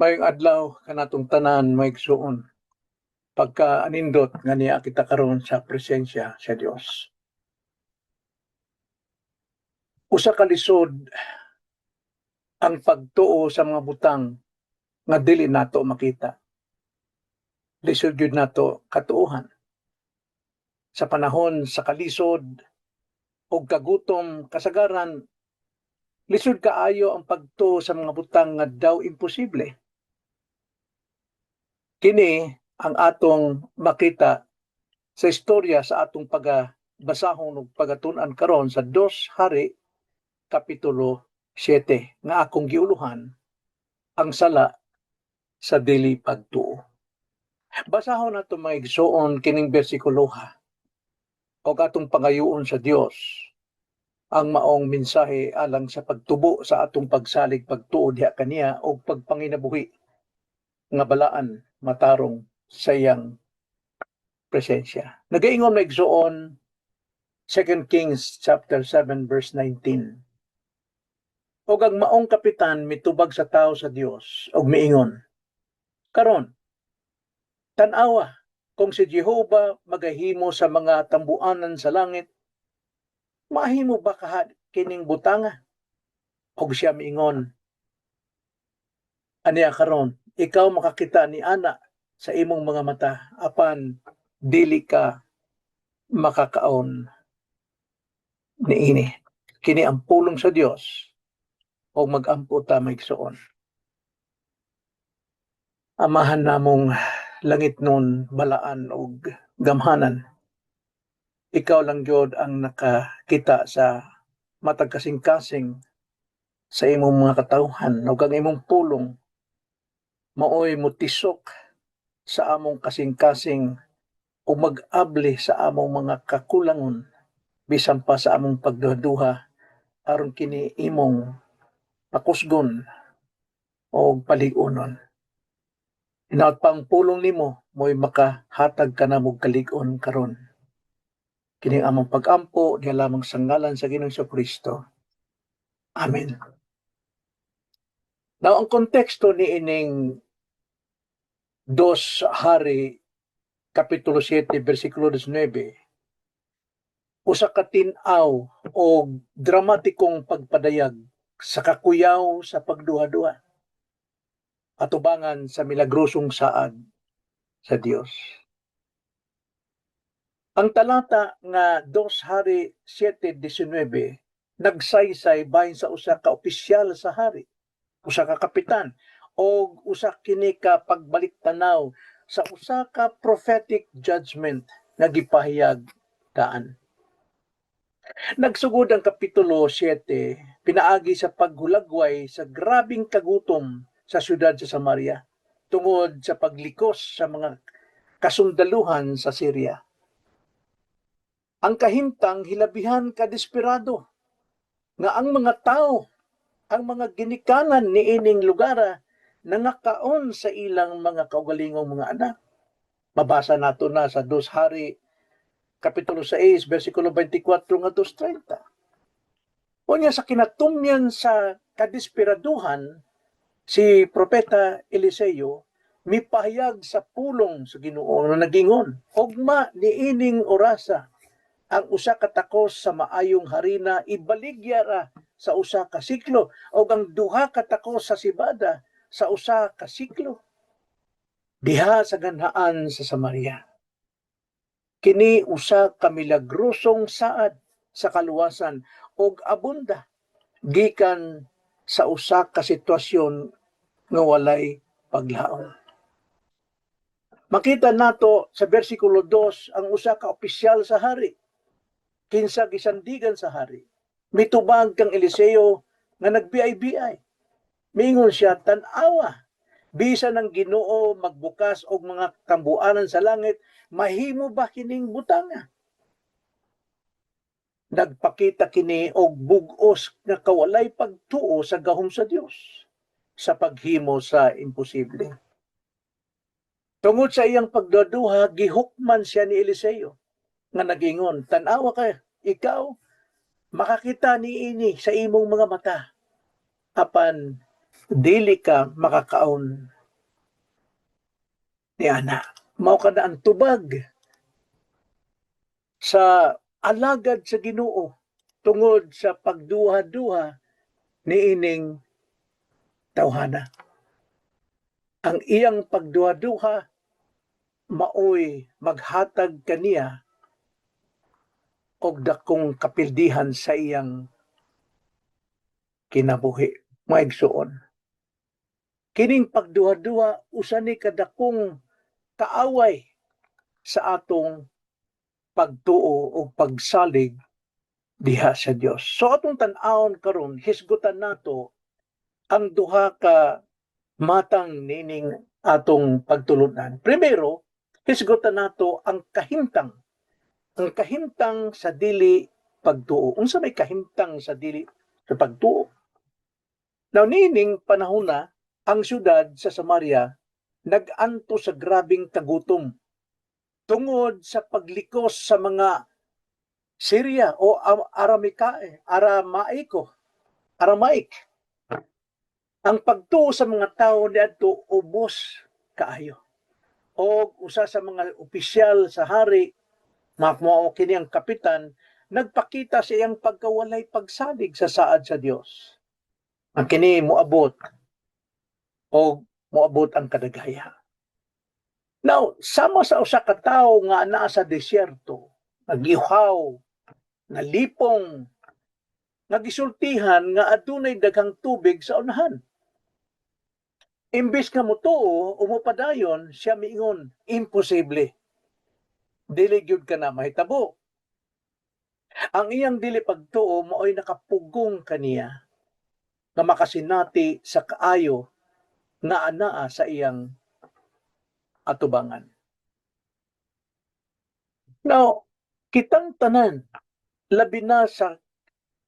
Mayong adlaw kanatong tanan maigsuon. Pagka anindot nga niya kita karon sa presensya sa Dios. Usa ka lisod ang pagtuo sa mga butang nga dili nato makita. Lisod gyud nato katuohan. Sa panahon sa kalisod o kagutom kasagaran, lisod kaayo ang pagtuo sa mga butang nga daw imposible. Kini ang atong makita sa istorya sa atong pagbasahon ug pagatun-an karon sa 2 Hari Kapitulo 7 nga akong giuluhan ang sala sa dili pagtuo. Basahon nato mga igsoon kining bersikuloha og atong pangayuon sa Dios ang maong mensahe alang sa pagtubo sa atong pagsalig pagtuo diha kaniya og pagpanginabuhi nga balaan matarong sa iyang presensya. Nagaingon na igsoon 2 Kings chapter 7 verse 19. Og ang maong kapitan mitubag sa tao sa Dios og miingon, karon tan-awa kung si Jehova magahimo sa mga tambuanan sa langit, mahimo ba kahad kining butanga? Og siya miingon, aniya karon ikaw makakita ni ana sa imong mga mata apan dili ka makakaon niini. Kini ang pulong sa Dios o mag-ampo ta maigsoon. Amahan namong langit nun balaan og gamhanan. Ikaw lang gyud ang nakakita sa matag kasing-kasing sa imong mga katawhan ug ang imong pulong maoy motisok sa among kasing-kasing o mag-abli sa among mga kakulangon bisan pa sa among pagduha aron kini imong pakusgon o palig-onon. Hinaut pa ang pulong nimo mo'y makahatag ka na mong kalig-on karon. Kining among pag-ampo niya lamang sa ngalan sa Ginoong Kristo. Amen. Now, ang konteksto ni ining 2 Hari Kapitulo 7 versikulo 19, usa ka tin-aw o dramatikong pagpadayag sa kakuyaw sa pagduha-duha atubangan sa milagrosong saad sa Dios. Ang talata nga 2 Hari 7:19 nagsaysay bahin sa usa ka opisyal sa hari, usa ka kapitan o usa kini ka pagbalik-tanaw sa usa ka prophetic judgment nga gipahayag daan. Nagsugod ang Kapitulo 7 pinaagi sa paghulagway sa grabing kagutom sa syudad sa Samaria tungod sa paglikos sa mga kasundaluhan sa Syria. Ang kahimtang hilabihan ka desperado nga ang mga tao, ang mga ginikanan niining lugar nangakaon sa ilang mga kaugalingong mga anak. Mabasa nato na sa 2 Hari Kapitulo 6 versikulo 24 ngadto 30. Unya sa kinatumyan sa kadesperaduhan, si Propeta Eliseo mipahayag sa pulong sa Ginoo na nagingon, ugma niining orasa ang usa ka takos sa maayong harina ibaligya ra sa usa ka siklo o ang duha ka takos sa sibada sa usa ka siklo diha sa ganhaan sa Samaria. Kini usa ka milagrosong saad sa kaluwasan og abunda gikan sa usa ka sitwasyon nga walay paglaom. Makita nato sa bersikulo 2 ang usa ka opisyal sa hari kinsa gisandigan sa hari. Mitubag kang Eliseo nga nagbiay-biay. Mingon siya, tan-awa, bisan ng Ginoo magbukas og mga tambuanan sa langit, mahimo ba kining butanga? Nagpakita kini og bug-os nga kawalay pagtuo sa gahom sa Dios sa paghimo sa imposible. Tungod sa iyang pagduduha, gihukman siya ni Eliseo nga nagingon, tan-awa ka, ikaw makakita niini sa imong mga mata. Apan dili ka makakaon ni ana. Mao kada ang tubag sa alagad sa Ginoo tungod sa pagduha-duha niining tawhana. Ang iyang pagduha-duha maoy maghatag kaniya og dakong kapildihan sa iyang kinabuhi. Maigsuon. Kining pagduha-duha usa ni kadakong kaaway sa atong pagtuo o pagsalig diha sa Dios. So atong tan-awon karon hisgutan nato ang duha ka matang nining atong pagtulunan. Primero, hisgutan nato ang kahimtang. Ang kahimtang sa dili pagtuo. Unsa may kahimtang sa dili sa pagtuo? Now nining panahon na ang syudad sa Samaria nag-anto sa grabing kagutom tungod sa paglikos sa mga Syria o Aramaic. Ang pagtuo sa mga tao niadto ubos kaayo. O usa sa mga opisyal sa hari, mao kini ang kapitan, nagpakita sa iyang pagkawalay pagsalig sa saad sa Dios. Ang kini moabot ang kadagaya. Now, sama sa usa ka tawo nga naa sa desyerto, nagihaw, nalipong, nagisultihan nga adunay daghang tubig sa unahan. Imbis nga motuo o mopadayon, siya miingon, imposible. Dili gyud ka na mahitabo. Ang iyang dili pagtuo maoy nakapugong kaniya nga makasinati sa kaayo nga anaa sa iyang atubangan. Now, kitang tanan, labi na sa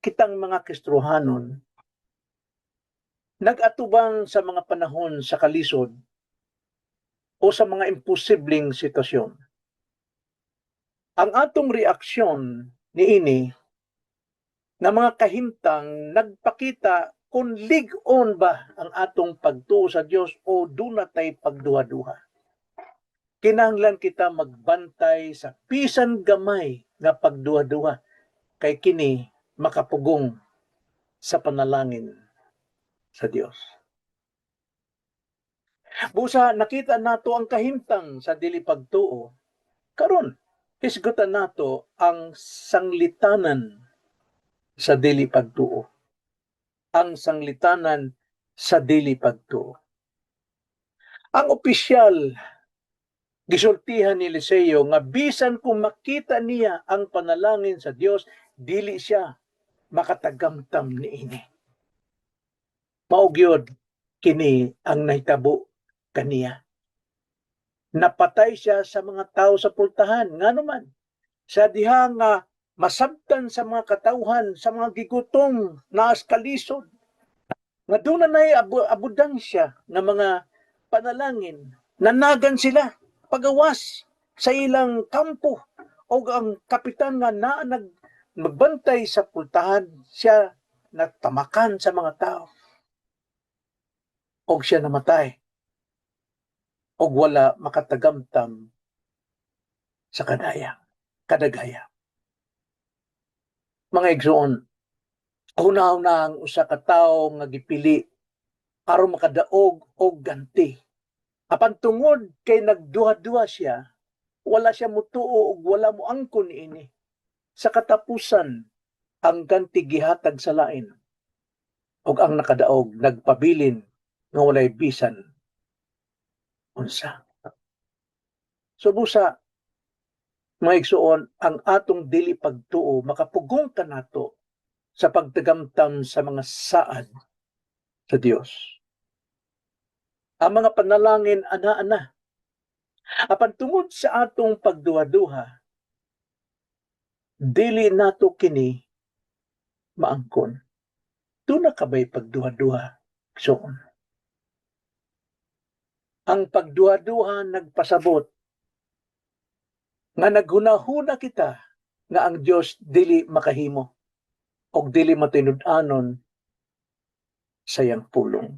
kitang mga Kristohanon, nag-atubang sa mga panahon sa kalisod o sa mga imposibleng sitwasyon. Ang atong reaksyon niini na mga kahimtang nagpakita kung lig-on ba ang atong pagtuo sa Dios o dunay pagduha-duha. Kinahanglan kita magbantay sa bisan gamay nga pagduha-duha kay kini makapugong sa panalangin sa Dios. Busa nakita nato ang kahimtang sa dili pagtuo. Karon hisgutan nato ang sanglitanan sa dili pagtuo. Ang sanglitanan sa dili pagtuo. Ang opisyal gisultihan ni Eliseo nga bisan kung makita niya ang panalangin sa Dios, dili siya makatagamtam niini. Maugyod kini ang nahitabo kaniya. Napatay siya sa mga tao sa pultahan. Nga naman, sa diha nga masabtan sa mga katauhan, sa mga gigutom, naas kalisod. Nga doon na abudang siya ng mga panalangin. Nanagan sila, pagawas sa ilang kampo. O ang kapitan nga magbantay sa pultahan, siya natamakan sa mga tao. O siya namatay. O wala makatagamtam sa kadagaya. Mga igsoon, una-una ang usa ka tawo nga gipili aron makadaog og ganti. Apan tungod kay nagduha-duha siya, wala siya mutuo og wala mo angkon ini. Sa katapusan, ang ganti gihatag sa lain. Og ang nakadaog nagpabilin nga walay bisan unsa. So busa, mga igsuon, ang atong dili pagtuo makapugong kanato sa pagtagamtam sa mga saad sa Dios. Ang mga panalangin ana-ana. Apan tungod sa atong pagduha-duha, dili nato kini maangkon. Tuna ka ba'y pagduha-duha? Igsuon. Ang pagduha-duha nagpasabot nga naghunahuna kita nga ang Dios dili makahimo og dili matinud-anon sa iyang pulong.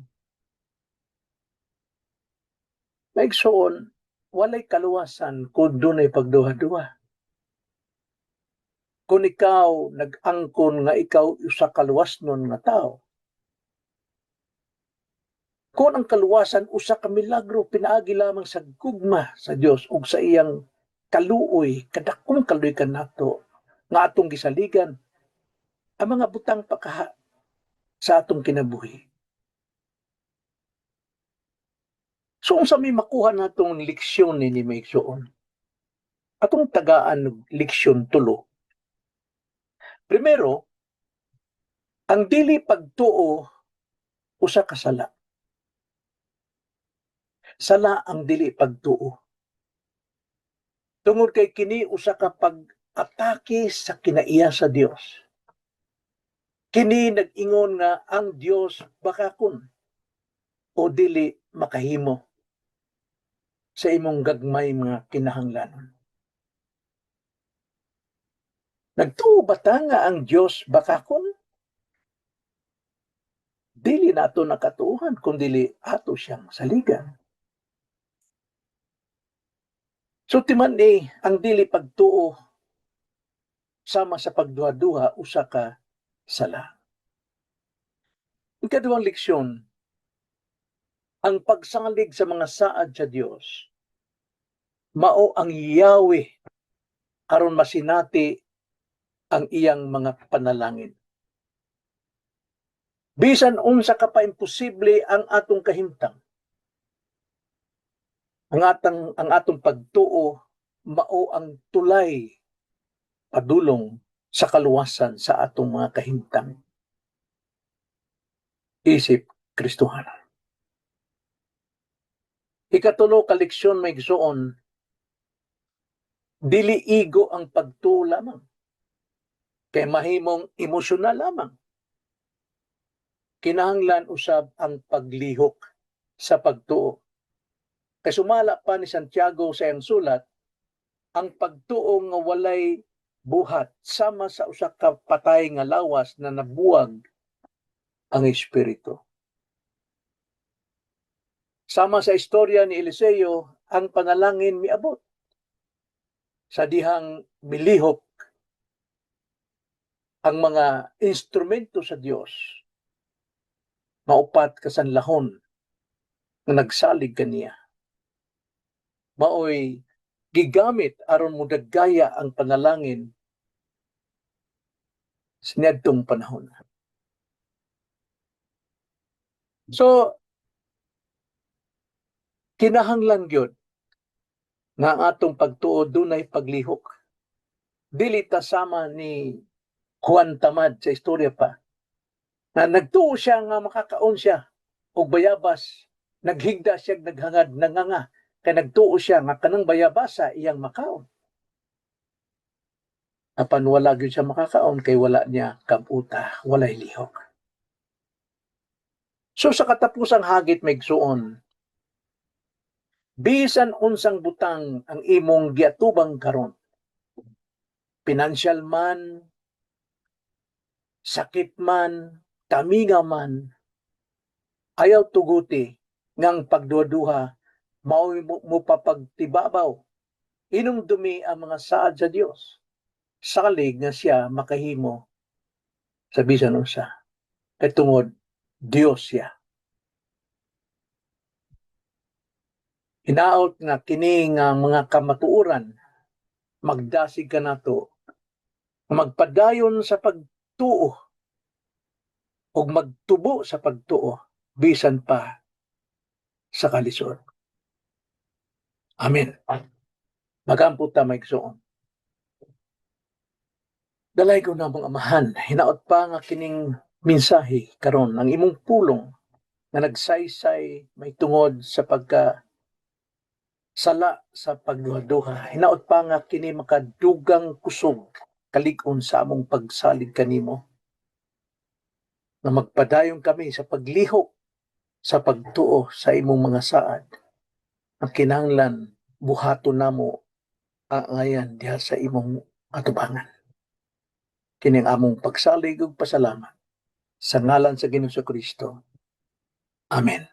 Maigsoon, walay kaluwasan kung dunay pagduha-duha. Kung ikaw nag-angkon nga ikaw usa ka luwasnon nga tao, kung ang kaluwasan usa ka milagro pinaagi lamang sa gugma sa Dios ug sa iyang kaluoy, kadakong kaluoy kanato nga atong gisaligan ang mga butang pakaha sa atong kinabuhi. So unsa may makuha natong leksyon ni Maigsoon? Atong tagaan og leksyon tulo. Primero, ang dili pagtuo usa ka sala. Sala ang dili pagtuo. Tungod kay kini usa ka pag-atake sa kinaiya sa Dios. Kini nag-ingon nga ang Dios bakakon o dili makahimo sa imong gagmay mga kinahanglanon. Nagtuo ba ta nga ang Dios bakakon? Dili nato nakatuuhan kundi ato siyang saligan. So timan ni ang dili pagtuo sama sa pagduha-duha usa ka sala. Ikaduhang leksyon, ang pagsalig sa mga saad sa Dios mao ang Yahweh aron masinati ang iyang mga panalangin. Bisan unsa ka pa imposible ang atong kahimtang, ang atong pagtuo mao ang tulay padulong sa kaluwasan sa atong mga kahimtang. Isip Kristohanon. Ikatulo ka leksyon maigsoon, dili igo ang pagtuo lamang. Kay mahimong emosyonal lamang. Kinahanglan usab ang paglihok sa pagtuo. Kay sumala pa ni Santiago sa iyang sulat, ang pagtuo nga walay buhat sama sa usa ka patay nga lawas na nabuwag ang espiritu. Sama sa istorya ni Eliseo, ang panalangin miabot. Sa dihang milihok ang mga instrumento sa Dios, maupat kasanlahon nga nagsalig kaniya. Maoy gigamit aron mudagaya ang panalangin sa niadtong panahon. So, kinahanglan gyud nga atong pagtuo dunay paglihok. Dili ta sama ni Juan Tamad sa istorya pa, na nagtuo siya nga makakaon siya og bayabas, naghigda siya naghangad nanganga, kay nagtuo siya nga kanang bayabasa iyang makaon. Apan wala gyud siya makakaon kay wala niya kabuta, walay lihok. So sa katapusang hagit maigsuon, bisan unsang butang ang imong giatubang karon, financial man, sakit man, taminga man, ayaw tuguti ngang pagduha-duha mao mo papagtibabaw inong dumi ang mga saad sa Dios, salig nga siya makahimo sa bisan unsa kay tungod Dios siya. Hinaot nga kini nga mga kamatuoran magdasig kanato magpadayon sa pagtuo ug magtubo sa pagtuo bisan pa sa kalisod. Amen. Magampo ta maigsoon. Dalay ko na mga amahan, hinaot pa nga kining mensahe karon ang imong pulong nga nagsaysay may tungod sa sala sa pagduha-duha. Hinaot pa nga kini makadugang kusog kalig-on sa among pagsalig kanimo. Na magpadayon kami sa paglihok sa pagtuo sa imong mga saad. Ang kinahanglan buhaton namo ang ngayan diha sa imong atubangan. Kining among pagsalig ug pasalamat sa ngalan sa Ginoong Kristo. Amen.